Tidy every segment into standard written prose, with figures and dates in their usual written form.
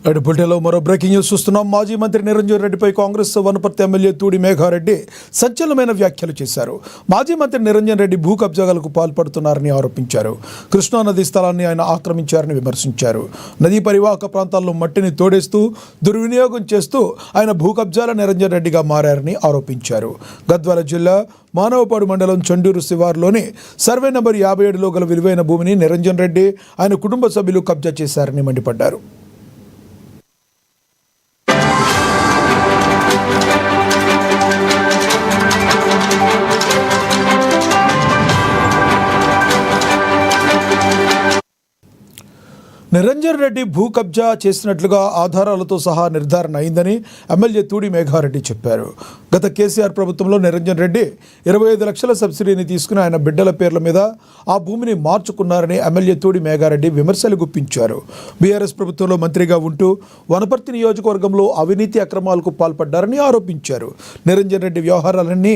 అటు బుల్టెలో మరో breaking news చూస్తున్నాం. మాజీ మంత్రి నిరంజన్ రెడ్డిపై కాంగ్రెస్ వనపర్తి ఎమ్మెల్యే తూడి మేఘారెడ్డి సంచలనమైన వ్యాఖ్యలు చేశారు. మాజీ మంత్రి నిరంజన్ రెడ్డి భూ కబ్జాలకు పాల్పడుతున్నారని ఆరోపించారు. కృష్ణా నదీ స్థలాన్ని ఆయన ఆక్రమించారని విమర్శించారు. నదీ పరివాహక ప్రాంతాల్లో మట్టిని తోడేస్తూ దుర్వినియోగం చేస్తూ ఆయన భూ కబ్జాల నిరంజన్ రెడ్డిగా మారారని ఆరోపించారు. గద్వాల జిల్లా మానవపాడు మండలం చండూరు శివార్లోని సర్వే నంబర్ 57లో గల విలువైన భూమిని నిరంజన్ రెడ్డి ఆయన కుటుంబ సభ్యులు కబ్జా చేశారని మండిపడ్డారు. నిరంజన్ రెడ్డి భూ కబ్జా చేసినట్లుగా ఆధారాలతో సహా నిర్ధారణ అయిందని ఎమ్మెల్యే తూడి మేఘారెడ్డి చెప్పారు. గత కేసీఆర్ ప్రభుత్వంలో నిరంజన్ రెడ్డి 25 లక్షల సబ్సిడీని తీసుకుని ఆయన బిడ్డల పేర్ల మీద ఆ భూమిని మార్చుకున్నారని ఎమ్మెల్యే తూడి మేఘారెడ్డి విమర్శలు గుప్పించారు. బీఆర్ఎస్ ప్రభుత్వంలో మంత్రిగా ఉంటూ వనపర్తి నియోజకవర్గంలో అవినీతి అక్రమాలకు పాల్పడ్డారని ఆరోపించారు. నిరంజన్ రెడ్డి వ్యవహారాలన్నీ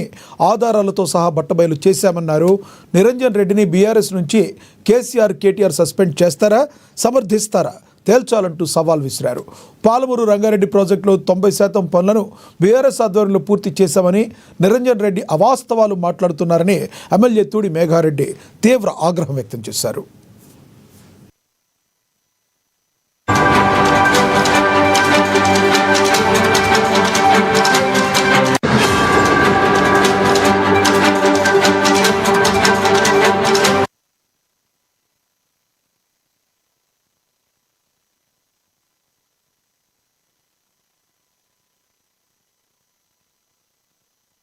ఆధారాలతో సహా బట్టబయలు చేశామన్నారు. నిరంజన్ రెడ్డిని బీఆర్ఎస్ నుంచి కేసీఆర్, కేటీఆర్ సస్పెండ్ చేస్తారా, సమర్థిస్తారా తేల్చాలంటూ సవాల్ విసిరారు. పాలమూరు రంగారెడ్డి ప్రాజెక్టులో 90% పనులను బీఆర్ఎస్ ఆధ్వర్యంలో పూర్తి చేశామని నిరంజన్ రెడ్డి అవాస్తవాలు మాట్లాడుతున్నారని ఎమ్మెల్యే తూడి మేఘారెడ్డి తీవ్ర ఆగ్రహం వ్యక్తం చేశారు.